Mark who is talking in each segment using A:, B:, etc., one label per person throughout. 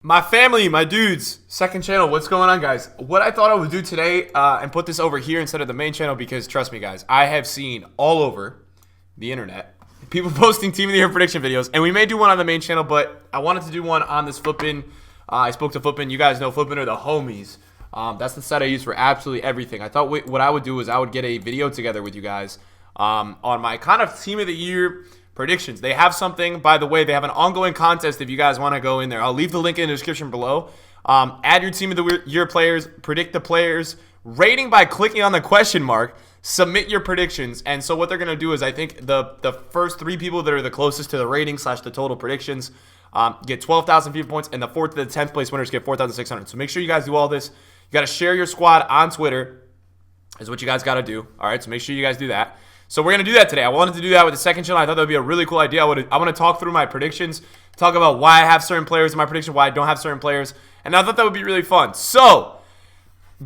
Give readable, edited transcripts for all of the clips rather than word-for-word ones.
A: My family, my dudes, second channel, what's going on, guys? What I thought I would do today and put this over here instead of the main channel because, trust me, guys, I have seen all over the internet people posting Team of the Year prediction videos, and we may do one on the main channel, but I wanted to do one on this Footbin. I spoke to Footbin. You guys know Footbin are the homies. That's the site I use for absolutely everything. I thought what I would do is I would get a video together with you guys on my kind of Team of the Year predictions. They have something, by the way, they have an ongoing contest if you guys want to go in there. I'll leave the link in the description below. Add your Team of the Year players, predict the players, rating by clicking on the question mark, submit your predictions. And so what they're going to do is I think the first three people that are the closest to the rating / the total predictions get 12,000 FIFA points, and the 4th to the 10th place winners get 4,600. So make sure you guys do all this. You got to share your squad on Twitter is what you guys got to do. All right, so make sure you guys do that. So we're going to do that today. I wanted to do that with the second channel. I thought that would be a really cool idea. I want to talk through my predictions, talk about why I have certain players in my prediction, why I don't have certain players, and I thought that would be really fun. So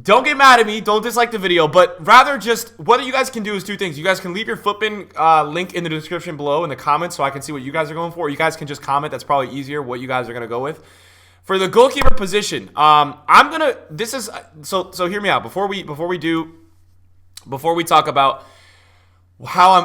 A: don't get mad at me. Don't dislike the video, but rather just what you guys can do is two things. You guys can leave your Footbin link in the description below in the comments so I can see what you guys are going for. Or you guys can just comment. That's probably easier what you guys are going to go with. For the goalkeeper position, I'm going to – this is – so hear me out. Before we talk about –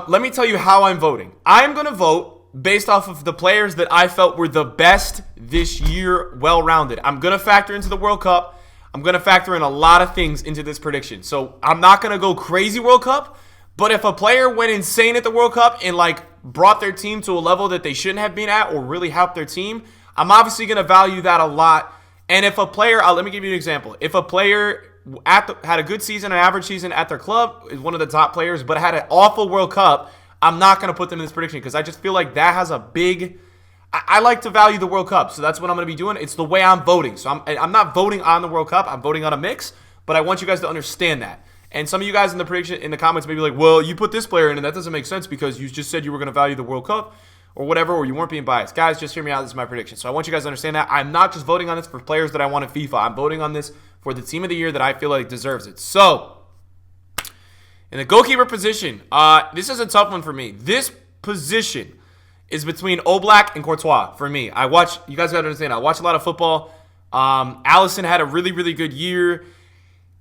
A: let me tell you how I'm voting. I'm going to vote based off of the players that I felt were the best this year, well-rounded. I'm going to factor into the World Cup. I'm going to factor in a lot of things into this prediction. So I'm not going to go crazy World Cup, but if a player went insane at the World Cup and brought their team to a level that they shouldn't have been at or really helped their team, I'm obviously going to value that a lot. And if a player, let me give you an example. If a player had a good season, an average season at their club, is one of the top players, but had an awful World Cup, I'm not going to put them in this prediction because I just feel like that has a big – I like to value the World Cup, so that's what I'm going to be doing. It's the way I'm voting. So I'm not voting on the World Cup. I'm voting on a mix, but I want you guys to understand that. And some of you guys in the comments may be like, well, you put this player in, and that doesn't make sense because you just said you were going to value the World Cup or whatever, or you weren't being biased. Guys, just hear me out. This is my prediction. So I want you guys to understand that. I'm not just voting on this for players that I want in FIFA. I'm voting on this for the Team of the Year that I feel like deserves it. So, in the goalkeeper position, this is a tough one for me. This position is between Oblak and Courtois for me. You guys got to understand, I watch a lot of football. Alisson had a really, really good year.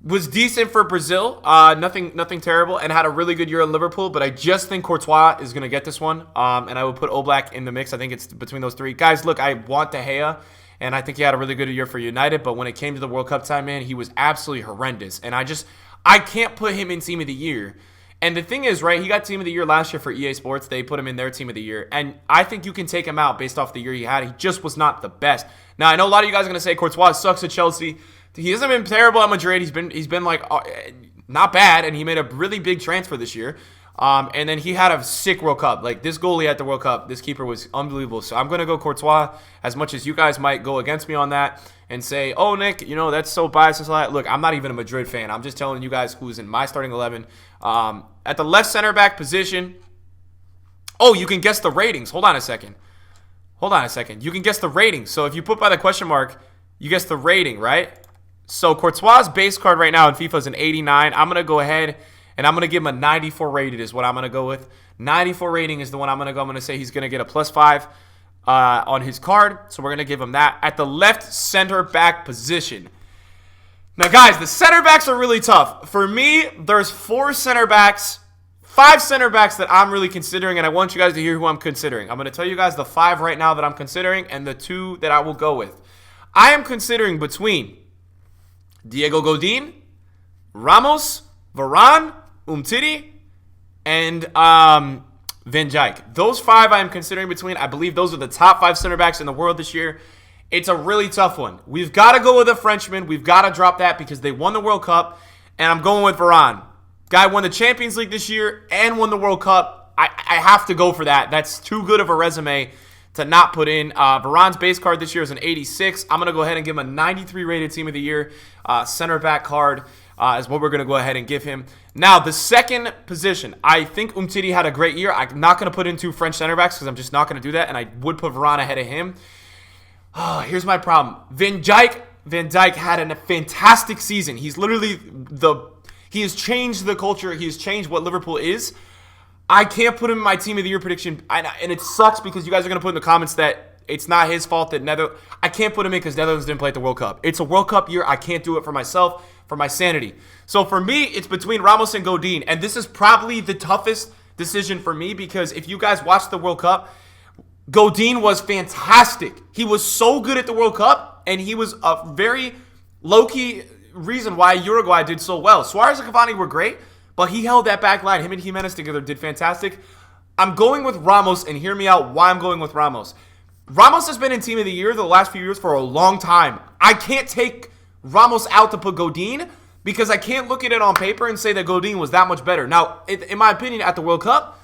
A: Was decent for Brazil, nothing terrible, and had a really good year in Liverpool, but I just think Courtois is going to get this one, and I would put Oblak in the mix. I think it's between those three. Guys, look, I want De Gea, and I think he had a really good year for United, but when it came to the World Cup time, man, he was absolutely horrendous, and I can't put him in Team of the Year. And the thing is, right, he got Team of the Year last year for EA Sports. They put him in their Team of the Year, and I think you can take him out based off the year he had. He just was not the best. Now, I know a lot of you guys are going to say Courtois sucks at Chelsea. He hasn't been terrible at Madrid. He's been not bad, and he made a really big transfer this year. And then he had a sick World Cup. Like, this goalie at the World Cup, this keeper was unbelievable. So I'm going to go Courtois, as much as you guys might go against me on that and say, oh, Nick, that's so biased. Look, I'm not even a Madrid fan. I'm just telling you guys who's in my starting 11. At the left center back position, oh, you can guess the ratings. Hold on a second. You can guess the ratings. So if you put by the question mark, you guess the rating, right? So Courtois' base card right now in FIFA is an 89. I'm going to go ahead and I'm going to give him a 94 rated is what I'm going to go with. 94 rating is the one I'm going to go. I'm going to say he's going to get a +5 on his card. So we're going to give him that. At the left center back position. Now, guys, the center backs are really tough. For me, there's 5 center backs that I'm really considering, and I want you guys to hear who I'm considering. I'm going to tell you guys the 5 right now that I'm considering and the 2 that I will go with. I am considering between Diego Godin, Ramos, Varane, Umtiti, and Van Dijk. Those 5 I am considering between. I believe those are the top 5 center backs in the world this year. It's a really tough one. We've got to go with a Frenchman. We've got to drop that because they won the World Cup, and I'm going with Varane. Guy won the Champions League this year and won the World Cup. I have to go for that. That's too good of a resume to not put in. Varane's base card this year is an 86. I'm going to go ahead and give him a 93 rated Team of the Year center back card is what we're going to go ahead and give him. Now, the second position, I think Umtiti had a great year. I'm not going to put in 2 French center backs because I'm just not going to do that, and I would put Varane ahead of him. Here's my problem. Van Dijk had a fantastic season. He's literally he has changed the culture. He has changed what Liverpool is. I can't put him in my Team of the Year prediction, and it sucks because you guys are going to put in the comments that it's not his fault that I can't put him in because Netherlands didn't play at the World Cup. It's a World Cup year. I can't do it for myself, for my sanity. So for me, it's between Ramos and Godin. And this is probably the toughest decision for me because if you guys watched the World Cup, Godin was fantastic. He was so good at the World Cup, and he was a very low-key reason why Uruguay did so well. Suarez and Cavani were great, but he held that back line. Him and Jimenez together did fantastic. I'm going with Ramos, and hear me out why I'm going with Ramos. Ramos has been in Team of the Year the last few years for a long time. I can't take Ramos out to put Godin because I can't look at it on paper and say that Godin was that much better. Now, in my opinion, at the World Cup,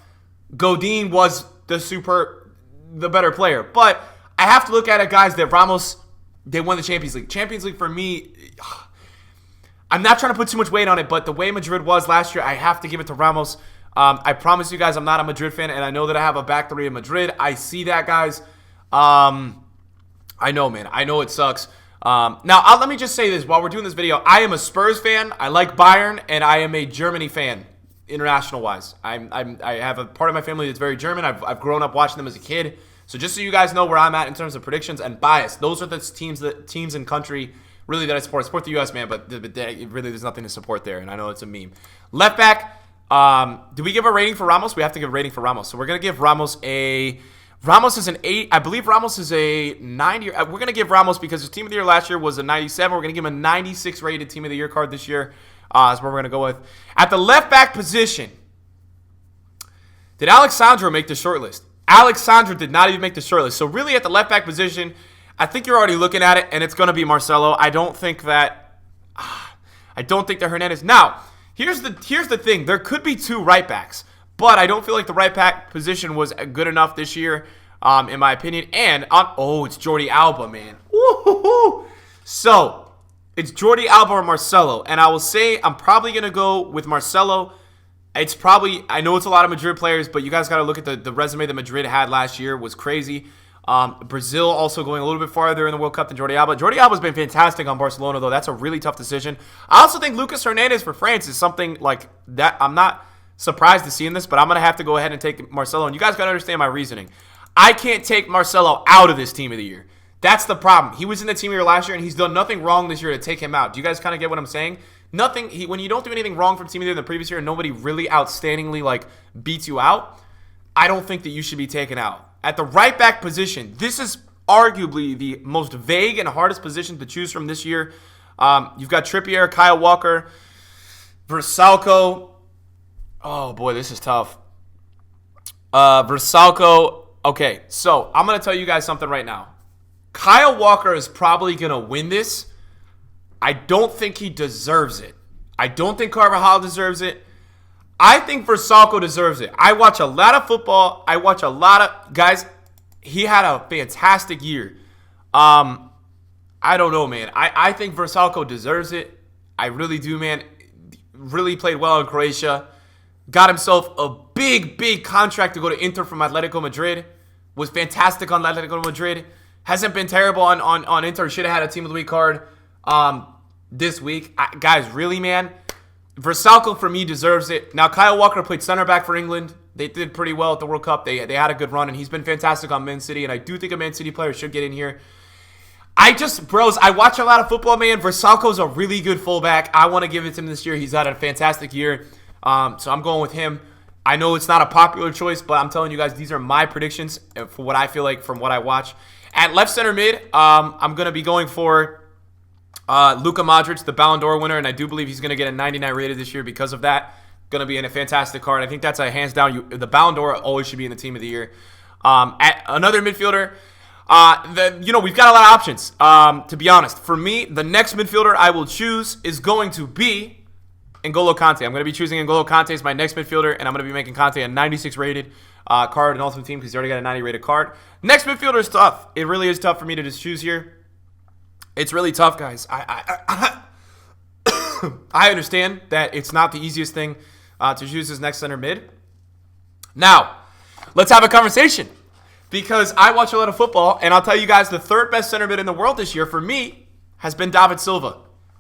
A: Godin was the better player. But I have to look at it, guys, that Ramos, they won the Champions League. Champions League for me, I'm not trying to put too much weight on it, but the way Madrid was last year, I have to give it to Ramos. I promise you guys I'm not a Madrid fan, and I know that I have a back three in Madrid. I see that, guys. I know, man. I know it sucks. Now, let me just say this while we're doing this video. I am a Spurs fan. I like Bayern, and I am a Germany fan, international-wise. I have a part of my family that's very German. I've grown up watching them as a kid. So just so you guys know where I'm at in terms of predictions and bias, those are the teams and country really that I support. I support the U.S., man, but really there's nothing to support there, and I know it's a meme. Left back, do we give a rating for Ramos? We have to give a rating for Ramos. So we're going to give Ramos Ramos is an 8. I believe Ramos is a 90. We're going to give Ramos, because his Team of the Year last year was a 97. We're going to give him a 96 rated Team of the Year card this year. That's what we're going to go with. At the left back position, did Alexandro make the shortlist? Alexandro did not even make the shortlist. So really at the left back position, I think you're already looking at it, and it's going to be Marcelo. I don't think that Hernandez. Now, here's the thing. There could be two right backs, but I don't feel like the right back position was good enough this year, in my opinion. And it's Jordi Alba, man. Woo-hoo-hoo. So it's Jordi Alba or Marcelo, and I will say I'm probably gonna go with Marcelo. It's probably, I know it's a lot of Madrid players, but you guys got to look at the resume that Madrid had last year was crazy. Brazil also going a little bit farther in the World Cup than Jordi Alba. Jordi Alba's been fantastic on Barcelona, though. That's a really tough decision. I also think Lucas Hernandez for France is something like that. I'm not surprised to see in this, but I'm going to have to go ahead and take Marcelo. And you guys got to understand my reasoning. I can't take Marcelo out of this Team of the Year. That's the problem. He was in the Team of the Year last year, and he's done nothing wrong this year to take him out. Do you guys kind of get what I'm saying? Nothing. When you don't do anything wrong from Team of the Year in the previous year and nobody really outstandingly beats you out, I don't think that you should be taken out. At the right back position, this is arguably the most vague and hardest position to choose from this year. You've got Trippier, Kyle Walker, Vrsaljko. Oh boy, this is tough. Vrsaljko. Okay, so I'm gonna tell you guys something right now. Kyle Walker is probably gonna win this. I don't think he deserves it. I don't think Carvajal deserves it. I think Vrsaljko deserves it. I watch a lot of football. I watch a lot of guys. He had a fantastic year. I don't know, man. I think Vrsaljko deserves it. I really do, man. Really played well in Croatia. Got himself a big contract to go to Inter from Atletico Madrid. Was fantastic on Atletico Madrid. Hasn't been terrible on Inter. Should have had a Team of the Week card this week. Guys, really, man. Vrsaljko, for me, deserves it. Now, Kyle Walker played center back for England. They did pretty well at the World Cup. They had a good run, and he's been fantastic on Man City, and I do think a Man City player should get in here. I watch a lot of football, man. Vrsaljko's a really good fullback. I want to give it to him this year. He's had a fantastic year, so I'm going with him. I know it's not a popular choice, but I'm telling you guys, these are my predictions for what I feel like from what I watch. At left center mid, I'm going to be going for Luka Modric, the Ballon d'Or winner, and I do believe he's going to get a 99 rated this year because of that. Going to be in a fantastic card. I think that's a hands down. The Ballon d'Or always should be in the Team of the Year. At another midfielder, we've got a lot of options. To be honest, for me, the next midfielder I will choose is going to be N'Golo Kante. I'm going to be choosing N'Golo Kante as my next midfielder, and I'm going to be making Kante a 96 rated card in Ultimate Team because he already got a 90 rated card. Next midfielder is tough. It really is tough for me to just choose here. It's really tough, guys. I understand that it's not the easiest thing to choose as next center mid. Now, let's have a conversation because I watch a lot of football, and I'll tell you guys the third best center mid in the world this year for me has been David Silva.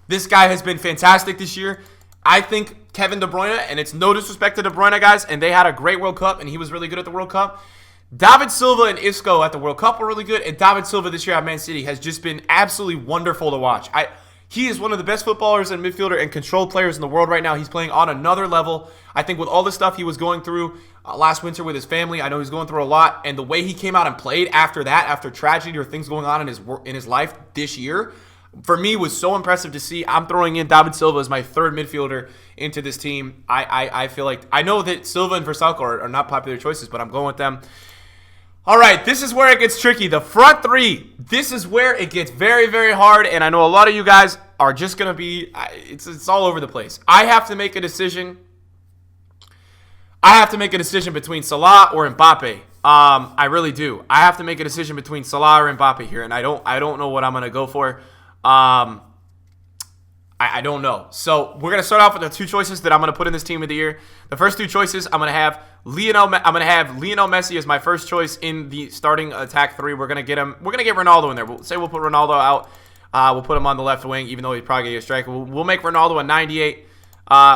A: This guy has been fantastic this year. I think Kevin De Bruyne, and it's no disrespect to De Bruyne, guys, and they had a great World Cup, and he was really good at the World Cup. David Silva and Isco at the World Cup were really good, and David Silva this year at Man City has just been absolutely wonderful to watch. He is one of the best footballers and midfielder and controlled players in the world right now. He's playing on another level. I think with all the stuff he was going through last winter with his family, I know he's going through a lot, and the way he came out and played after that, after tragedy or things going on in his life this year, for me was so impressive to see. I'm throwing in David Silva as my third midfielder into this team. I feel like, I know that Silva and Versalco are not popular choices, but I'm going with them. All right, this is where it gets tricky. The front three, this is where it gets very, very hard, and I know a lot of you guys are just going to be, it's all over the place. I have to make a decision. I have to make a decision between Salah or Mbappe. I really do. I have to make a decision between Salah or Mbappe here, and I don't know what I'm going to go for. I don't know. So we're gonna start off with the two choices that I'm gonna put in this team of the year. The first two choices, I'm gonna have Lionel Messi as my first choice in the starting attack three. We're gonna get Ronaldo in there. We'll put Ronaldo out. We'll put him on the left wing, even though he's probably gonna get a striker. We'll make Ronaldo a 98.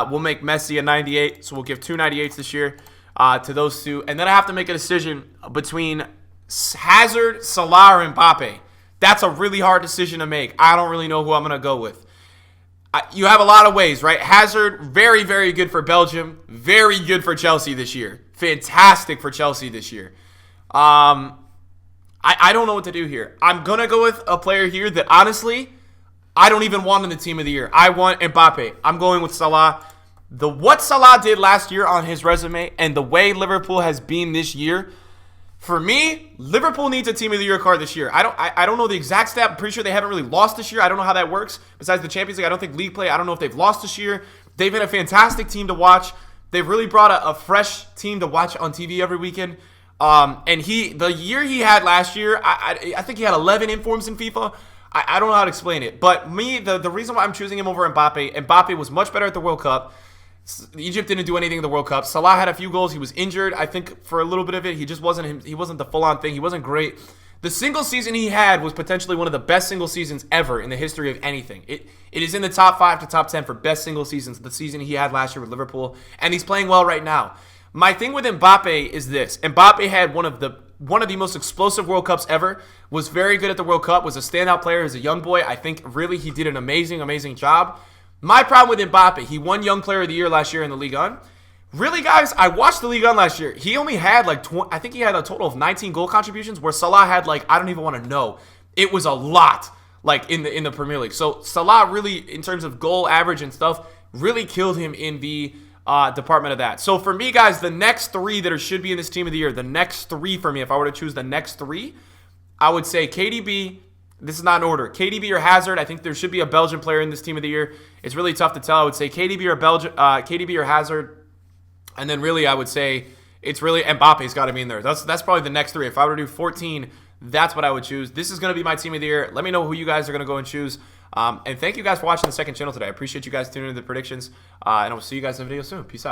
A: We'll make Messi a 98. So we'll give two 98s this year to those two. And then I have to make a decision between Hazard, Salah, or Mbappe. That's a really hard decision to make. I don't really know who I'm gonna go with. You have a lot of ways, right? Hazard, very, very good for Belgium. Very good for Chelsea this year. Fantastic for Chelsea this year. I don't know what to do here. I'm going to go with a player here that, honestly, I don't even want in the team of the year. I want Mbappe. I'm going with Salah. What Salah did last year on his resume and the way Liverpool has been this year, for me, Liverpool needs a Team of the Year card this year. I don't know the exact stat. I'm pretty sure they haven't really lost this year. I don't know how that works. Besides the Champions League, I don't think league play. I don't know if they've lost this year. They've been a fantastic team to watch. They've really brought a fresh team to watch on TV every weekend. And the year he had last year, I think he had 11 informs in FIFA. I don't know how to explain it. But the reason why I'm choosing him over Mbappe was much better at the World Cup. Egypt didn't do anything in the World Cup. Salah had a few goals. He was injured, I think, for a little bit of it. He just wasn't him. He wasn't the full-on thing. He wasn't great. The single season he had was potentially one of the best single seasons ever in the history of anything. It is in the top 5 to top 10 for best single seasons, the season he had last year with Liverpool, and he's playing well right now. My thing with Mbappe is this. Mbappe had one of the most explosive World Cups ever, was very good at the World Cup, was a standout player as a young boy. I think really he did an amazing, amazing job. My problem with Mbappe, he won Young Player of the Year last year in the Ligue 1. Really, guys, I watched the Ligue 1 last year. He only had I think he had a total of 19 goal contributions, where Salah had I don't even want to know. It was a lot, in the Premier League. So Salah really, in terms of goal average and stuff, really killed him in the department of that. So for me, guys, the next three that should be in this Team of the Year, the next three for me, if I were to choose the next three, I would say KDB. This is not in order. KDB or Hazard. I think there should be a Belgian player in this Team of the Year. It's really tough to tell. I would say KDB or Hazard. And then really I would say it's really Mbappe's got to be in there. That's probably the next three. If I were to do 14, that's what I would choose. This is going to be my Team of the Year. Let me know who you guys are going to go and choose. And thank you guys for watching the second channel today. I appreciate you guys tuning into the predictions. And I will see you guys in the video soon. Peace out.